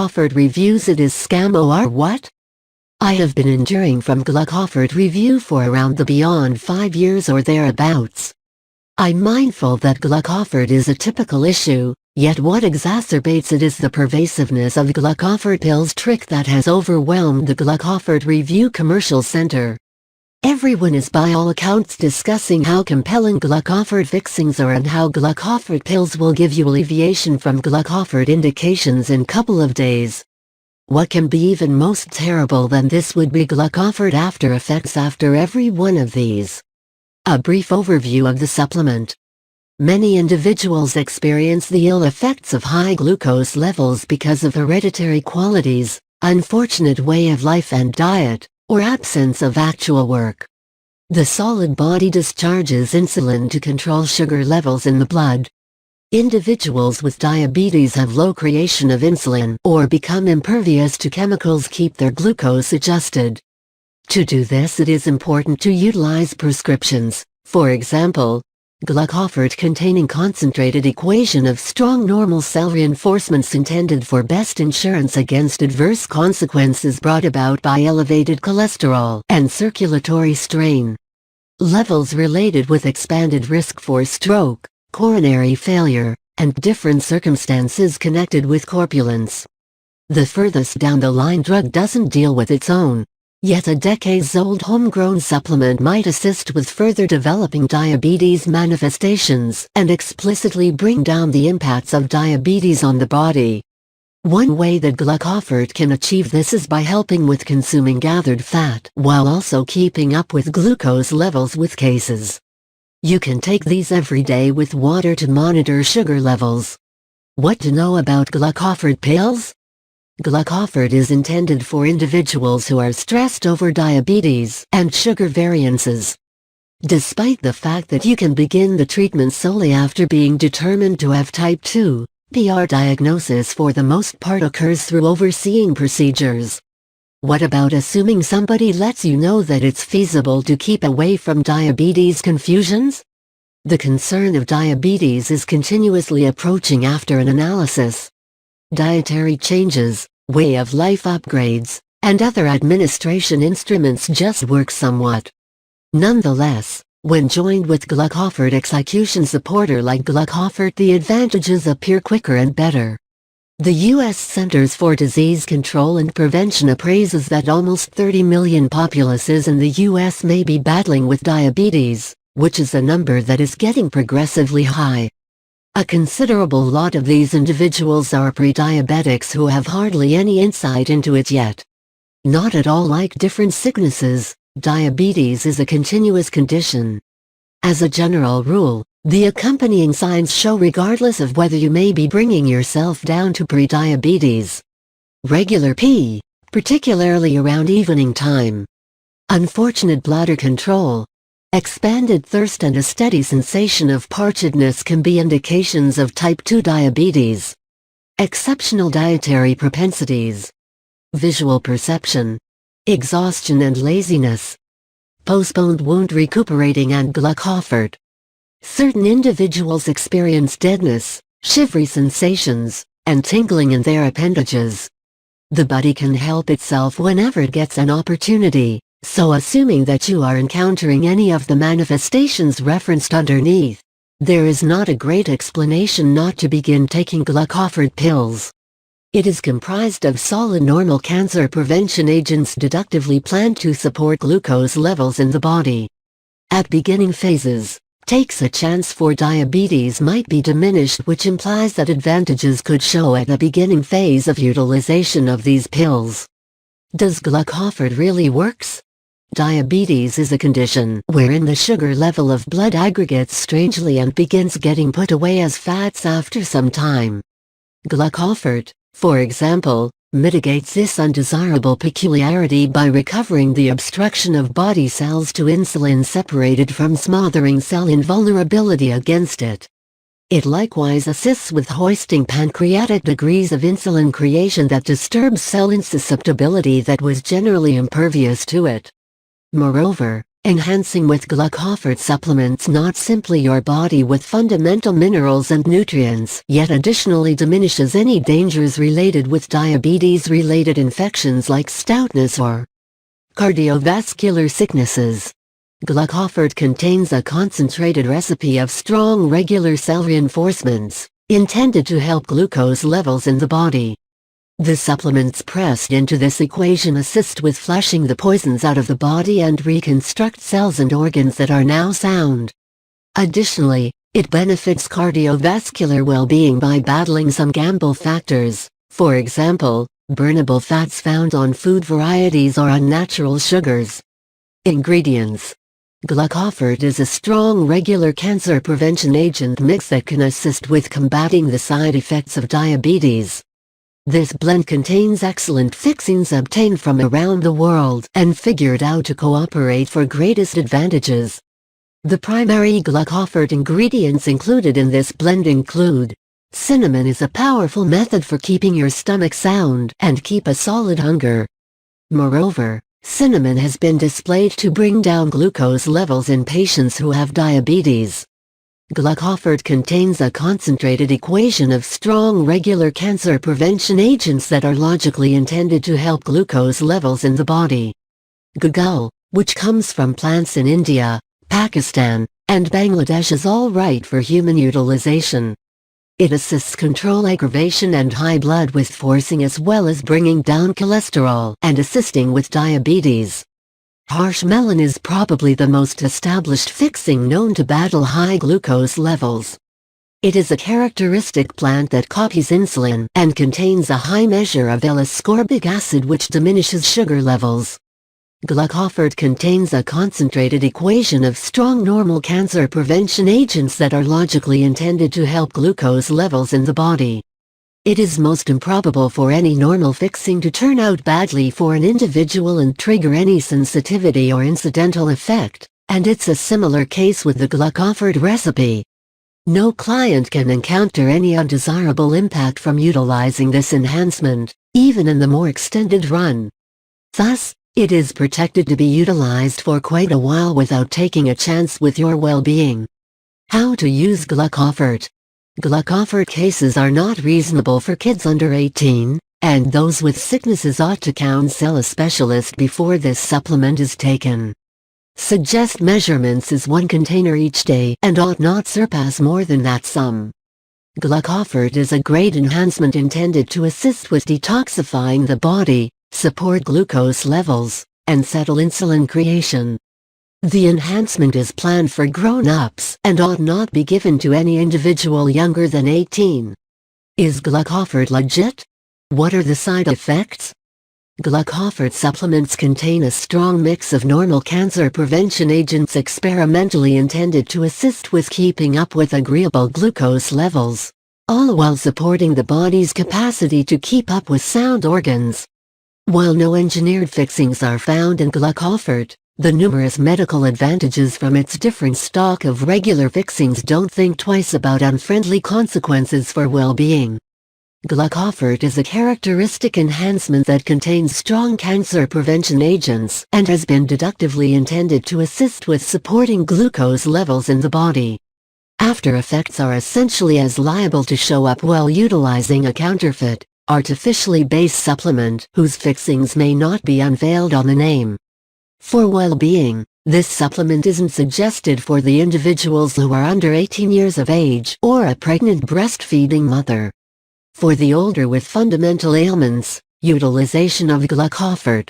Glucofort reviews it is scam or what? I have been enduring from Glucofort review for around the beyond 5 years or thereabouts. I'm mindful that Glucofort is a typical issue, yet what exacerbates it is the pervasiveness of Glucofort pills trick that has overwhelmed the Glucofort review commercial center. Everyone is by all accounts discussing how compelling Glucofort fixings are and how Glucofort pills will give you alleviation from Glucofort indications in couple of days. What can be even most terrible than this would be Glucofort after effects after every one of these. A brief overview of the supplement. Many individuals experience the ill effects of high glucose levels because of hereditary qualities, unfortunate way of life and diet, or absence of actual work. The solid body discharges insulin to control sugar levels in the blood. Individuals with diabetes have low creation of insulin or become impervious to chemicals keep their glucose adjusted. To do this, it is important to utilize prescriptions, for example, Glucofort containing concentrated equation of strong normal cell reinforcements intended for best insurance against adverse consequences brought about by elevated cholesterol and circulatory strain. Levels related with expanded risk for stroke, coronary failure, and different circumstances connected with corpulence. The furthest down the line drug doesn't deal with its own, yet a decades-old homegrown supplement might assist with further developing diabetes manifestations and explicitly bring down the impacts of diabetes on the body. One way that Glucofort can achieve this is by helping with consuming gathered fat while also keeping up with glucose levels with cases. You can take these every day with water to monitor sugar levels. What to know about Glucofort pills? Glucofort is intended for individuals who are stressed over diabetes and sugar variances. Despite the fact that you can begin the treatment solely after being determined to have type 2, PR diagnosis for the most part occurs through overseeing procedures. What about assuming somebody lets you know that it's feasible to keep away from diabetes confusions? The concern of diabetes is continuously approaching after an analysis. Dietary changes, way of life upgrades, and other administration instruments just work somewhat. Nonetheless, when joined with Glucofort execution supporter like Glucofort, the advantages appear quicker and better. The U.S. Centers for Disease Control and Prevention appraises that almost 30 million populaces in the U.S. may be battling with diabetes, which is a number that is getting progressively high. A considerable lot of these individuals are pre-diabetics who have hardly any insight into it yet. Not at all like different sicknesses, diabetes is a continuous condition. As a general rule, the accompanying signs show regardless of whether you may be bringing yourself down to pre-diabetes. Regular pee, particularly around evening time. Unfortunate bladder control. Expanded thirst and a steady sensation of parchedness can be indications of type 2 diabetes. Exceptional dietary propensities. Visual perception. Exhaustion and laziness. Postponed wound recuperating and Glucofort. Certain individuals experience deadness, shivery sensations, and tingling in their appendages. The body can help itself whenever it gets an opportunity. So assuming that you are encountering any of the manifestations referenced underneath, there is not a great explanation not to begin taking Glucofort pills. It is comprised of solid normal cancer prevention agents deductively planned to support glucose levels in the body. At beginning phases, takes a chance for diabetes might be diminished, which implies that advantages could show at the beginning phase of utilization of these pills. Does Glucofort really works? Diabetes is a condition wherein the sugar level of blood aggregates strangely and begins getting put away as fats after some time. Glucofort, for example, mitigates this undesirable peculiarity by recovering the obstruction of body cells to insulin separated from smothering cell invulnerability against it. It likewise assists with hoisting pancreatic degrees of insulin creation that disturbs cell insusceptibility that was generally impervious to it. Moreover, Enhancing with Glucofort supplements not simply your body with fundamental minerals and nutrients, yet additionally diminishes any dangers related with diabetes-related infections like stoutness or cardiovascular sicknesses. Glucofort contains a concentrated recipe of strong regular cell reinforcements, intended to help glucose levels in the body. The supplements pressed into this equation assist with flushing the poisons out of the body and reconstruct cells and organs that are now sound. Additionally, it benefits cardiovascular well-being by battling some gamble factors, for example, burnable fats found on food varieties or unnatural sugars. Ingredients: Glucofort is a strong regular cancer prevention agent mix that can assist with combating the side effects of diabetes. This blend contains excellent fixings obtained from around the world and figured out to cooperate for greatest advantages. The primary Glucofort ingredients included in this blend include: cinnamon is a powerful method for keeping your stomach sound and keep a solid hunger. Moreover, cinnamon has been displayed to bring down glucose levels in patients who have diabetes. Glucofort contains a concentrated equation of strong regular cancer prevention agents that are logically intended to help glucose levels in the body. Gugul, which comes from plants in India, Pakistan, and Bangladesh, is all right for human utilization. It assists control aggravation and high blood with forcing as well as bringing down cholesterol and assisting with diabetes. Harsh melon is probably the most established fixing known to battle high glucose levels. It is a characteristic plant that copies insulin and contains a high measure of L-ascorbic acid which diminishes sugar levels. Glucofort contains a concentrated equation of strong normal cancer prevention agents that are logically intended to help glucose levels in the body. It is most improbable for any normal fixing to turn out badly for an individual and trigger any sensitivity or incidental effect, and it's a similar case with the Glucofort recipe. No client can encounter any undesirable impact from utilizing this enhancement, even in the more extended run. Thus, it is protected to be utilized for quite a while without taking a chance with your well-being. How to use Glucofort. Glucofort cases are not reasonable for kids under 18, and those with sicknesses ought to counsel a specialist before this supplement is taken. Suggest measurements is 1 container each day and ought not surpass more than that sum. Glucofort is a great enhancement intended to assist with detoxifying the body, support glucose levels, and settle insulin creation. The enhancement is planned for grown-ups and ought not be given to any individual younger than 18. Is Glucofort legit? What are the side effects? Glucofort supplements contain a strong mix of normal cancer prevention agents experimentally intended to assist with keeping up with agreeable glucose levels, all while supporting the body's capacity to keep up with sound organs. While no engineered fixings are found in Glucofort, the numerous medical advantages from its different stock of regular fixings don't think twice about unfriendly consequences for well-being. Glucofort is a characteristic enhancement that contains strong cancer prevention agents and has been deductively intended to assist with supporting glucose levels in the body. After effects are essentially as liable to show up while utilizing a counterfeit, artificially based supplement whose fixings may not be unveiled on the name. For well-being, this supplement isn't suggested for the individuals who are under 18 years of age or a pregnant breastfeeding mother. For the older with fundamental ailments, utilization of Glucofort,